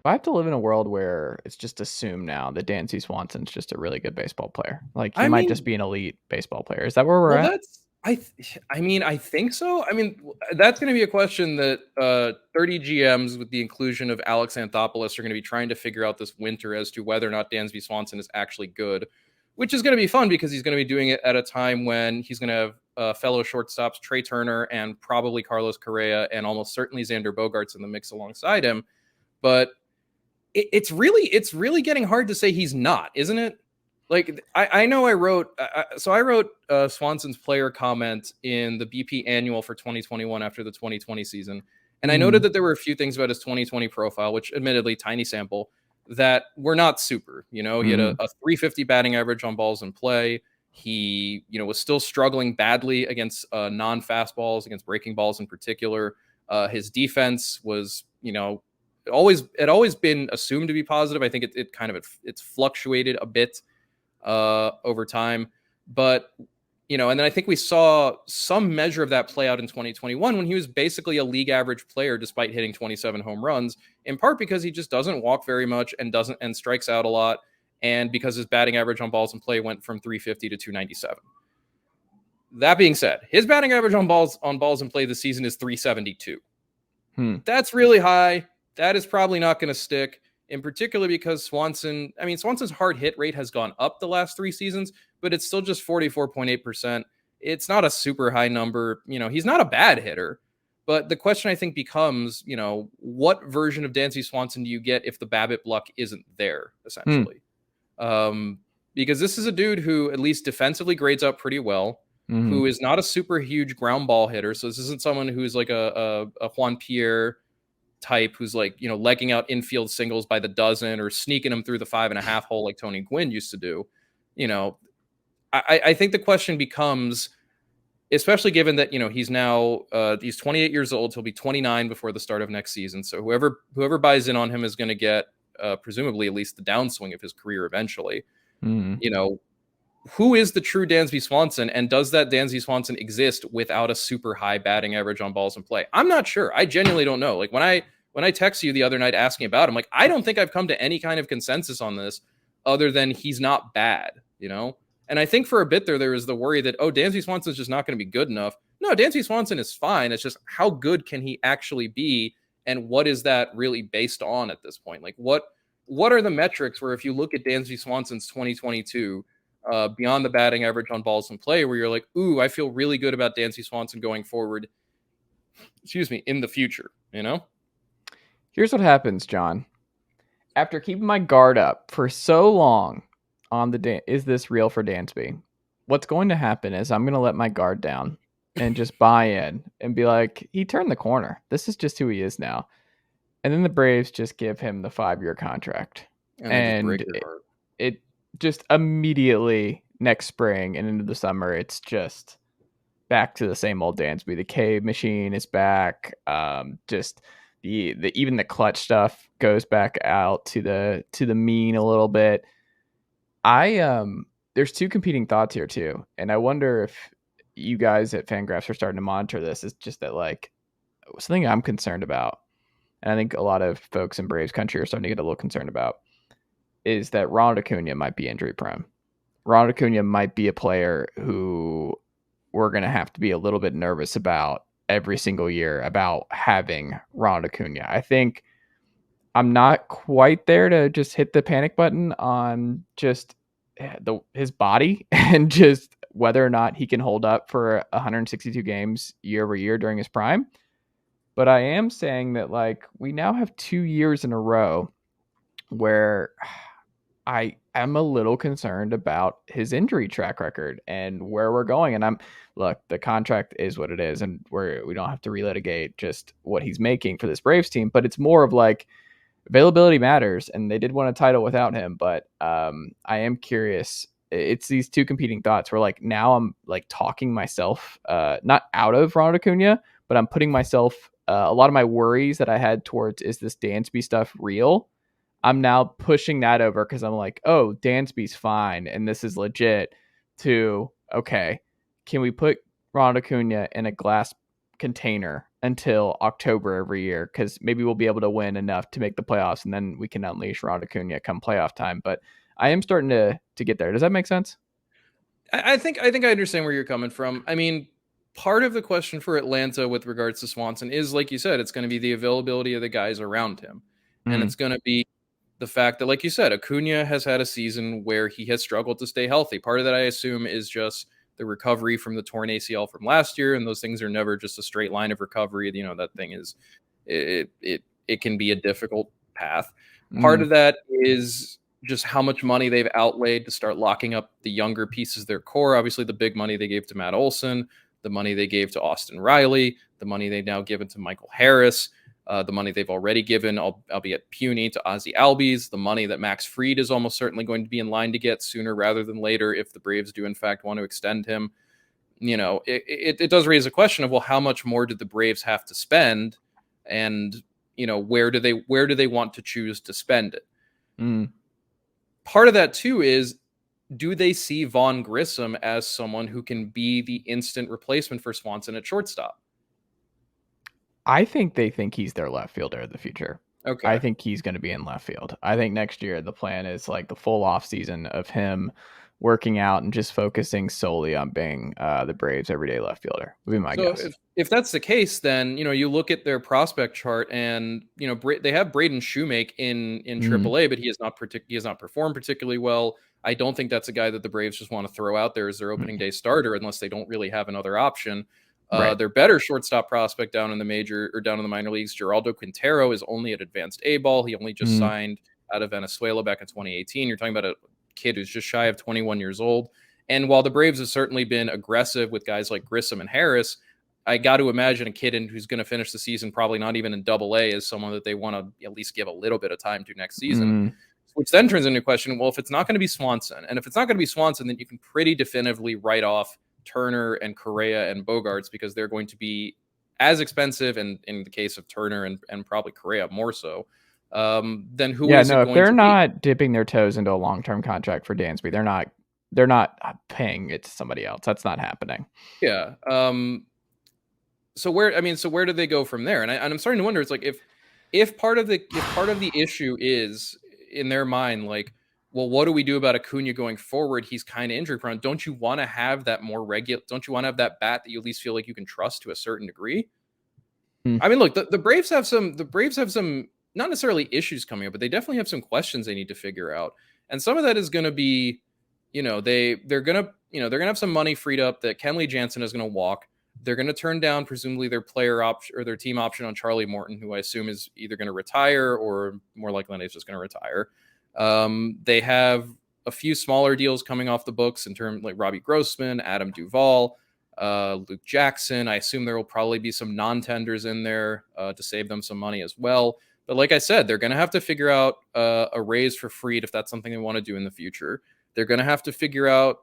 I have to live in a world where it's just assumed now that Dansby Swanson's just a really good baseball player. Like he might just be an elite baseball player. Is that where we're at? I think so. I mean, that's going to be a question that 30 GMs with the inclusion of Alex Anthopoulos are going to be trying to figure out this winter as to whether or not Dansby Swanson is actually good, which is going to be fun because he's going to be doing it at a time when he's going to have fellow shortstops Trey Turner and probably Carlos Correa and almost certainly Xander Bogaerts in the mix alongside him. But it's really getting hard to say he's not, isn't it? Like I know I wrote Swanson's player comment in the BP annual for 2021 after the 2020 season. And I noted that there were a few things about his 2020 profile, which admittedly tiny sample, that were not super. He had a 350 batting average on balls in play. He, was still struggling badly against non-fastballs, against breaking balls in particular. His defense was, always been assumed to be positive. I think it's fluctuated a bit over time, but and then I think we saw some measure of that play out in 2021 when he was basically a league average player despite hitting 27 home runs, in part because he just doesn't walk very much and strikes out a lot, and because his batting average on balls in play went from 350 to 297. That being said, his batting average on balls in play this season is 372. That's really high. That is probably not going to stick, in particular because Swanson's hard hit rate has gone up the last 3 seasons, but it's still just 44.8%. It's not a super high number. He's not a bad hitter, but the question I think becomes, what version of Dansby Swanson do you get if the BABIP luck isn't there, essentially? Because this is a dude who at least defensively grades up pretty well, who is not a super huge ground ball hitter. So this isn't someone who's like a Juan Pierre type who's like, legging out infield singles by the dozen or sneaking them through the 5.5 hole like Tony Gwynn used to do. I think the question becomes, especially given that, he's now, he's 28 years old. He'll be 29 before the start of next season. So whoever buys in on him is going to get presumably at least the downswing of his career eventually. Who is the true Dansby Swanson, and does that Dansby Swanson exist without a super high batting average on balls in play? I'm not sure. I genuinely don't know. Like when I text you the other night asking about him, like I don't think I've come to any kind of consensus on this other than he's not bad, And I think for a bit there was the worry that, Dansby Swanson is just not going to be good enough. No, Dansby Swanson is fine. It's just how good can he actually be, and what is that really based on at this point? Like what are the metrics where if you look at Dansby Swanson's 2022 beyond the batting average on balls in play, where you're like, ooh, I feel really good about Dansby Swanson going forward, in the future, Here's what happens, John. After keeping my guard up for so long on is this real for Dansby? What's going to happen is I'm going to let my guard down and just buy in and be like, he turned the corner. This is just who he is now. And then the Braves just give him the 5-year contract. And it just immediately next spring and into the summer, it's just back to the same old Dansby. The K machine is back. Just even the clutch stuff goes back out to the mean a little bit. There's 2 competing thoughts here too, and I wonder if you guys at Fangraphs are starting to monitor this. It's just that like something I'm concerned about, and I think a lot of folks in Braves country are starting to get a little concerned about, is that Ronald Acuna might be injury prone. Ronald Acuna might be a player who we're going to have to be a little bit nervous about every single year about having Ronald Acuna. I think I'm not quite there to just hit the panic button on just his body and just whether or not he can hold up for 162 games year over year during his prime. But I am saying that like we now have 2 years in a row where I am a little concerned about his injury track record and where we're going. And look, the contract is what it is, and we don't have to relitigate just what he's making for this Braves team, but it's more of like availability matters, and they did win a title without him. But I am curious. It's these 2 competing thoughts where like now I'm like talking myself not out of Ronald Acuna, but I'm putting myself a lot of my worries that I had towards, is this Dansby stuff real? I'm now pushing that over because I'm like, Dansby's fine and this is legit, to, okay, can we put Ronald Acuna in a glass container until October every year, because maybe we'll be able to win enough to make the playoffs, and then we can unleash Ronald Acuna come playoff time. But I am starting to get there. Does that make sense? I think I understand where you're coming from. I mean, part of the question for Atlanta with regards to Swanson is, like you said, it's going to be the availability of the guys around him, and Mm, it's going to be the fact that, like you said, Acuna has had a season where he has struggled to stay healthy. Part of that, I assume, is just the recovery from the torn ACL from last year, and those things are never just a straight line of recovery. You know, that thing is it can be a difficult path. Part mm, of that is just how much money they've outlaid to start locking up the younger pieces of their core. Obviously, the big money they gave to Matt Olson, the money they gave to Austin Riley, the money they've now given to Michael Harris, the money they've already given, albeit puny, to Ozzy Albies, the money that Max Fried is almost certainly going to be in line to get sooner rather than later if the Braves do in fact want to extend him. You know, it does raise a question of, well, how much more did the Braves have to spend, and you know, where do they want to choose to spend it? mm. Part of that too is, do they see Vaughn Grissom as someone who can be the instant replacement for Swanson at shortstop? I think they think he's their left fielder of the future. I Okay. think he's going to be in left field. I think next year the plan is like the full off season of him working out and just focusing solely on being the Braves' everyday left fielder. Would be my So guess. if that's the case, then you know, you look at their prospect chart, and you know, they have Braden Shoemake in Mm, AAA, but he has not performed particularly well. I don't think that's a guy that the Braves just want to throw out there as their opening mm, day starter unless they don't really have another option. right. Their better shortstop prospect down in the minor leagues, Geraldo Quintero, is only at advanced A ball. He only just Mm, signed out of Venezuela back in 2018. You're talking about a kid who's just shy of 21 years old. And while the Braves have certainly been aggressive with guys like Grissom and Harris, I got to imagine a kid who's going to finish the season probably not even in Double A is someone that they want to at least give a little bit of time to next season. mm, Which then turns into a question: well, if it's not going to be Swanson, and if it's not going to be Swanson, then you can pretty definitively write off Turner and Correa and Bogarts, because they're going to be as expensive, and in the case of Turner and probably Correa more so. Then who yeah, is it no, if going they're to be? not dipping their toes into a long term contract for Dansby, they're not paying it to somebody else. That's not happening. Yeah. So where do they go from there? And I'm starting to wonder. It's like, if part of the issue is in their mind, like, well, what do we do about Acuna going forward? He's kind of injury prone. Don't you want to have that more regular? Don't you want to have that bat that you at least feel like you can trust to a certain degree? Mm, I mean, look, the Braves have some not necessarily issues coming up, but they definitely have some questions they need to figure out. And some of that is going to be, you know, they're gonna have some money freed up that Kenley Jansen is going to walk. They're going to turn down presumably their player option or their team option on Charlie Morton, who I assume is either going to retire or more likely than he's just going to retire. They have a few smaller deals coming off the books in terms like Robbie Grossman, Adam Duvall, Luke Jackson. I assume there will probably be some non-tenders in there to save them some money as well. But like I said, they're going to have to figure out a raise for Fried if that's something they want to do in the future. They're going to have to figure out.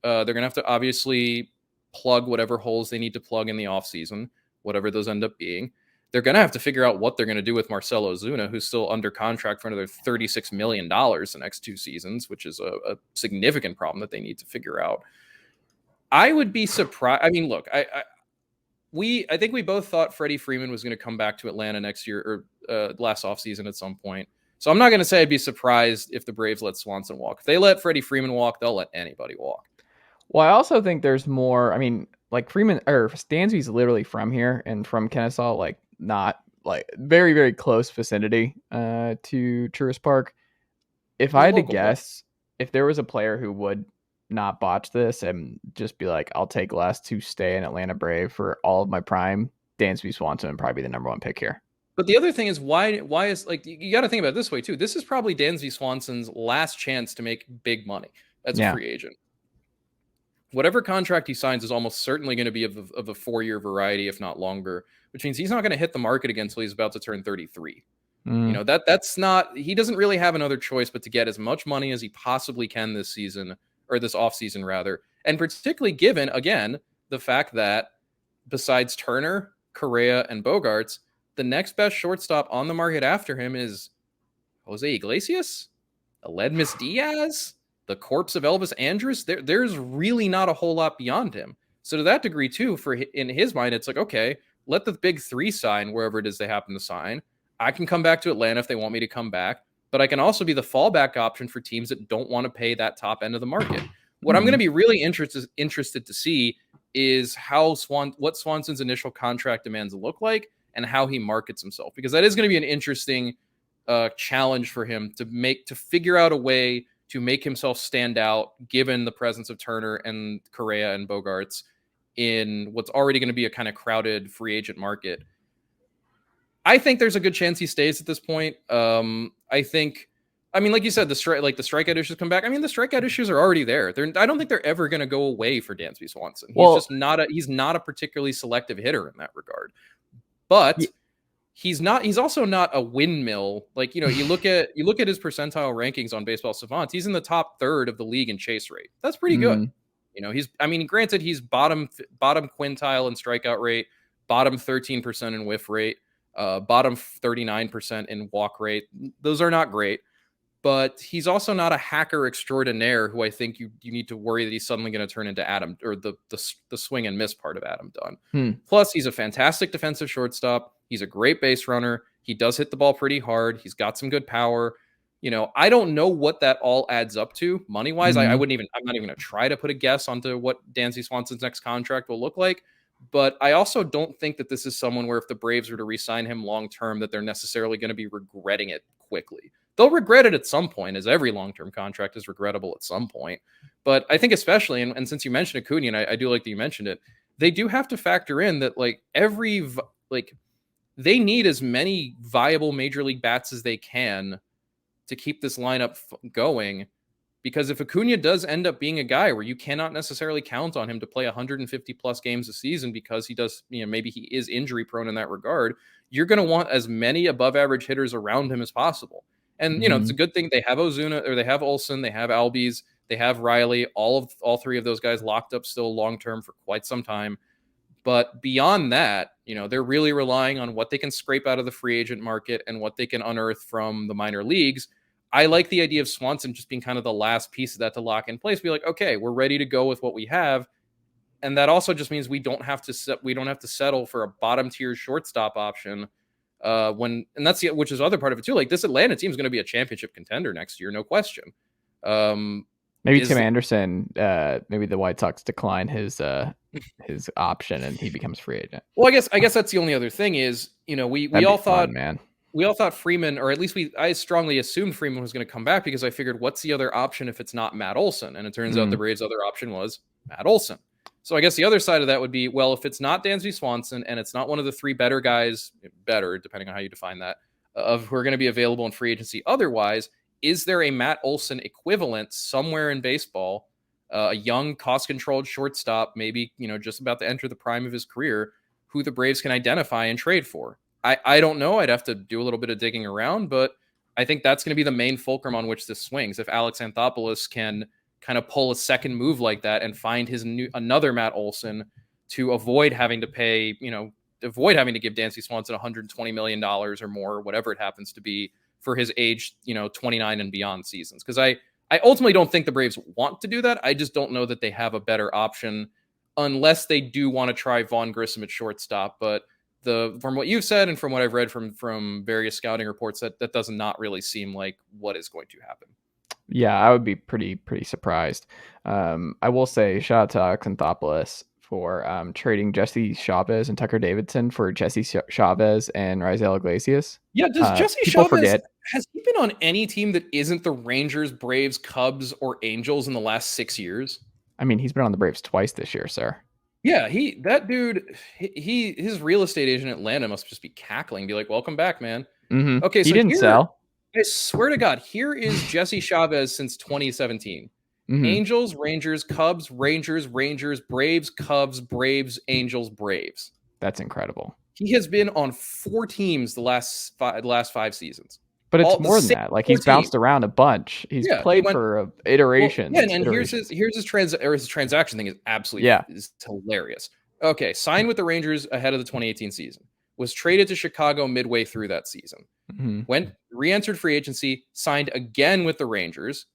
They're going to have to obviously plug whatever holes they need to plug in the offseason, whatever those end up being. They're going to have to figure out what they're going to do with Marcelo Ozuna, who's still under contract for another $36 million the next 2 seasons, which is a significant problem that they need to figure out. I would be surprised. I mean, look, I think we both thought Freddie Freeman was going to come back to Atlanta next year or last offseason at some point. So I'm not going to say I'd be surprised if the Braves let Swanson walk. If they let Freddie Freeman walk, they'll let anybody walk. well, I also think there's more. I mean, like Freeman or Stansby's literally from here and from Kennesaw, like not like very, very close vicinity to Tourist Park. If He's I a had to local boy. guess, if there was a player who would not botch this and just be like, I'll take less to stay in Atlanta Brave for all of my prime, Dansby Swanson would probably be the number one pick here. But the other thing is, why is, like, you got to think about it this way too. This is probably Dansby Swanson's last chance to make big money as a Yeah. free agent. Whatever contract he signs is almost certainly going to be of a 4-year variety, if not longer, which means he's not going to hit the market again until he's about to turn 33. You Mm, know, that's not, he doesn't really have another choice but to get as much money as he possibly can this season, or this offseason rather. And particularly given, again, the fact that besides Turner, Correa, and Bogarts, the next best shortstop on the market after him is Jose Iglesias, Aledmus Diaz, the corpse of Elvis Andrus. There's really not a whole lot beyond him. So to that degree too, in his mind, it's like, okay, let the big three sign wherever it is they happen to sign. I can come back to Atlanta if they want me to come back, but I can also be the fallback option for teams that don't want to pay that top end of the market. What I'm going to be really interested to see is what Swanson's initial contract demands look like and how he markets himself, because that is going to be an interesting challenge for him to figure out a way to make himself stand out, given the presence of Turner and Correa and Bogarts in what's already going to be a kind of crowded free agent market. I think there's a good chance he stays at this point. I mean, like you said, the strikeout issues come back. I mean, the strikeout issues are already there. I don't think they're ever going to go away for Dansby Swanson. He's not a particularly selective hitter in that regard. But he's also not a windmill. Like, you look at his percentile rankings on Baseball Savant. He's in the top third of the league in chase rate. That's pretty good. Granted, he's bottom quintile in strikeout rate, bottom 13% in whiff rate, bottom 39% in walk rate. Those are not great, but he's also not a hacker extraordinaire who I think you need to worry that he's suddenly going to turn into Adam, or the swing and miss part of Adam Dunn. Plus, he's a fantastic defensive shortstop. He's a great base runner. He does hit the ball pretty hard. He's got some good power. I don't know what that all adds up to money wise. I'm not even going to try to put a guess onto what Dansby Swanson's next contract will look like. But I also don't think that this is someone where if the Braves were to re-sign him long-term, that they're necessarily going to be regretting it quickly. They'll regret it at some point, as every long-term contract is regrettable at some point. But I think especially, and since you mentioned Acuna, and I do like that you mentioned it, they do have to factor in that they need as many viable major league bats as they can to keep this lineup going. Because if Acuna does end up being a guy where you cannot necessarily count on him to play 150 plus games a season because he does, maybe he is injury prone in that regard, you're going to want as many above average hitters around him as possible. And, it's a good thing they have Ozuna, or they have Olsen, they have Albies, they have Riley, all three of those guys locked up still long-term for quite some time. But beyond that, they're really relying on what they can scrape out of the free agent market and what they can unearth from the minor leagues. I like the idea of Swanson just being kind of the last piece of that to lock in place. Be like, okay, we're ready to go with what we have. And that also just means we don't have to settle for a bottom tier shortstop option. Which is the other part of it too. Like, this Atlanta team is going to be a championship contender next year, no question. Maybe Tim Anderson, maybe the White Sox decline his option and he becomes free agent. Well, I guess that's the only other thing is, we all thought, man. We all thought Freeman, or at least I strongly assumed Freeman was going to come back, because I figured, what's the other option if it's not Matt Olson? And it turns out the Braves' other option was Matt Olson. So I guess the other side of that would be, well, if it's not Dansby Swanson and it's not one of the three better guys, depending on how you define that, of who are going to be available in free agency otherwise, is there a Matt Olson equivalent somewhere in baseball, a young, cost-controlled shortstop, maybe, just about to enter the prime of his career, who the Braves can identify and trade for? I don't know. I'd have to do a little bit of digging around, but I think that's going to be the main fulcrum on which this swings. If Alex Anthopoulos can kind of pull a second move like that and find another Matt Olson to avoid having to pay, avoid having to give Dansby Swanson $120 million or more, whatever it happens to be, for his age, 29 and beyond seasons. Because I ultimately don't think the Braves want to do that. I just don't know that they have a better option, unless they do want to try Vaughn Grissom at shortstop. But from what you've said and from what I've read from various scouting reports, that does not really seem like what is going to happen. Yeah, I would be pretty surprised. I will say, shout out to Alex Anthopoulos for trading Jesse Chavez and Tucker Davidson for Jesse Chavez and Raisel Iglesias. Yeah, does Jesse Chavez, has he been on any team that isn't the Rangers, Braves, Cubs, or Angels in the last 6 years? I mean, he's been on the Braves twice this year, sir. Yeah, his real estate agent in Atlanta must just be cackling, be like, welcome back, man. Mm-hmm. Okay, he didn't sell. I swear to God, here is Jesse Chavez since 2017. Mm-hmm. Angels, Rangers, Cubs, Rangers, Braves, Cubs, Braves, Angels, Braves. That's incredible. He has been on 4 teams the last 5 seasons. But it's more than that. Like, he's bounced around a bunch. He's played for iterations. Well, and here's his transaction thing is absolutely is hilarious. Okay, signed with the Rangers ahead of the 2018 season. Was traded to Chicago midway through that season. Mm-hmm. Re-entered free agency, signed again with the Rangers,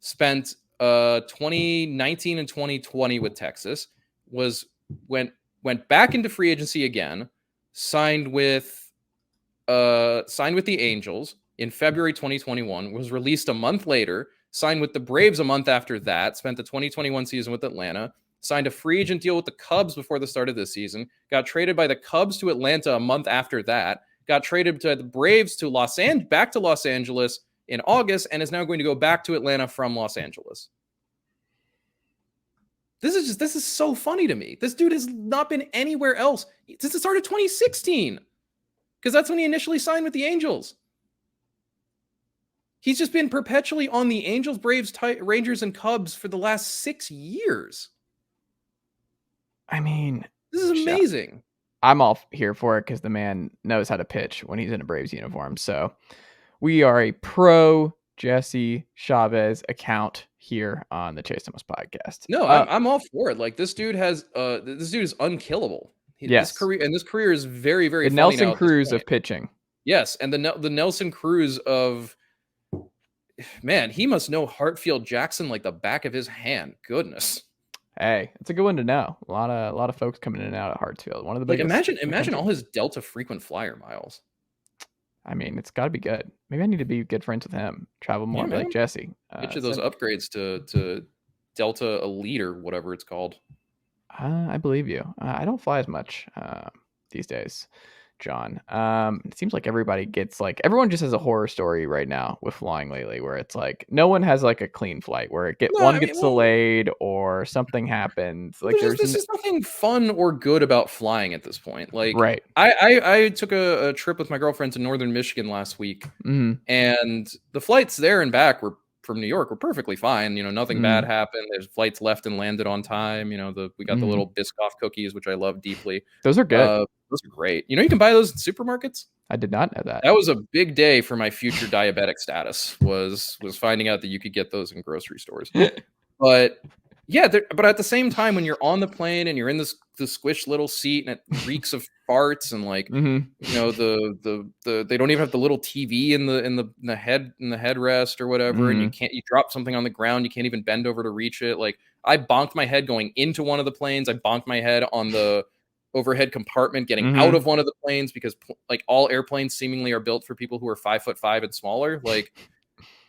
spent 2019 and 2020 with Texas, went back into free agency again, signed with the Angels in February 2021, was released a month later, signed with the Braves a month after that, spent the 2021 season with Atlanta, signed a free agent deal with the Cubs before the start of this season, got traded by the Cubs to Atlanta a month after that, got traded to the Braves to back to Los Angeles in August, and is now going to go back to Atlanta from Los Angeles. This is so funny to me. This dude has not been anywhere else since the start of 2016, because that's when he initially signed with the Angels. He's just been perpetually on the Angels, Braves, Rangers, and Cubs for the last 6 years. I mean, this is amazing. I'm all here for it because the man knows how to pitch when he's in a Braves uniform. So we are a pro Jesse Chavez account here on the Chase Thomas podcast. No, I'm all for it. Like, this dude is unkillable. Yes. This career is very, very the Nelson Cruz of pitching. Yes, and the Nelson Cruz of, man, he must know Hartfield Jackson like the back of his hand. Goodness. Hey, it's a good one to know. A lot of folks coming in and out of Hartsfield. One of the biggest. Imagine all his Delta frequent flyer miles. I mean, it's got to be good. Maybe I need to be good friends with him. Travel more like Jesse. Get you those upgrades to Delta Elite or whatever it's called. I believe you. I don't fly as much these days, John. It seems like everyone just has a horror story right now with flying lately, where it's like no one has like a clean flight, where one gets delayed or something happens. Like there's nothing fun or good about flying at this point. Like, right. I took a trip with my girlfriend to northern Michigan last week, and the flights there and back from New York were perfectly fine. Nothing bad happened. There's flights left and landed on time. We got the little Biscoff cookies, which I love deeply. Those are good. Those are great. You can buy those in supermarkets. I did not know that. That was a big day for my future diabetic status. Was finding out that you could get those in grocery stores. But yeah, but at the same time, when you're on the plane and you're in the squished little seat and it reeks of farts and like they don't even have the little TV in the headrest or whatever, and you drop something on the ground, you can't even bend over to reach it. Like, I bonked my head going into one of the planes. I bonked my head on the overhead compartment getting out of one of the planes, because like all airplanes seemingly are built for people who are 5'5" and smaller. Like,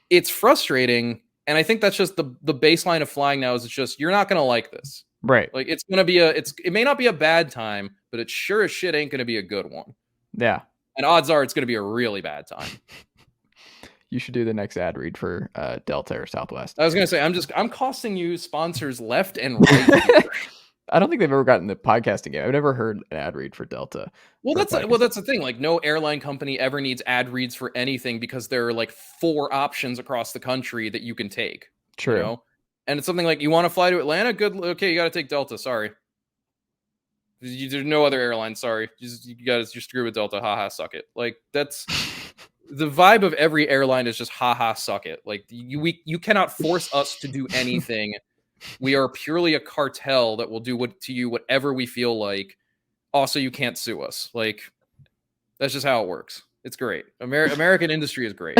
it's frustrating. And I think that's just the baseline of flying now, is it's just, you're not going to like this. Right. Like, it's going to be it may not be a bad time, but it sure as shit ain't going to be a good one. Yeah. And odds are it's going to be a really bad time. You should do the next ad read for Delta or Southwest. I was going to say, I'm costing you sponsors left and right here. I don't think they've ever gotten the podcasting game. I've never heard an ad read for Delta. Well, that's the thing. Like, no airline company ever needs ad reads for anything, because there are like 4 options across the country that you can take. True. And it's something like, you want to fly to Atlanta? Good. Okay, you got to take Delta. Sorry. There's no other airline. Sorry. You're screwed with Delta. Haha, suck it. Like, that's the vibe of every airline is just haha, suck it. Like, you cannot force us to do anything. We are purely a cartel that will do whatever we feel like. Also, you can't sue us. Like, that's just how it works. It's great. American industry is great.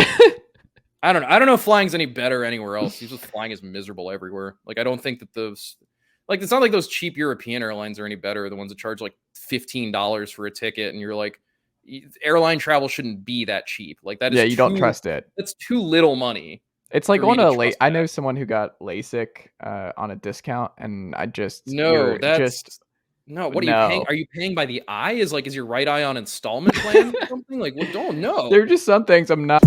I don't know if flying's any better anywhere else. It's just, flying is miserable everywhere. Like, I don't think that it's not like those cheap European airlines are any better. The ones that charge like $15 for a ticket, and you're like, airline travel shouldn't be that cheap. Like, that is, yeah, you don't trust it. That's too little money. It's like I know someone who got LASIK on a discount, and I just what are you paying? Are you paying by the eye? Is your right eye on installment plan or something? Like, well, don't know. There are just some things I'm not.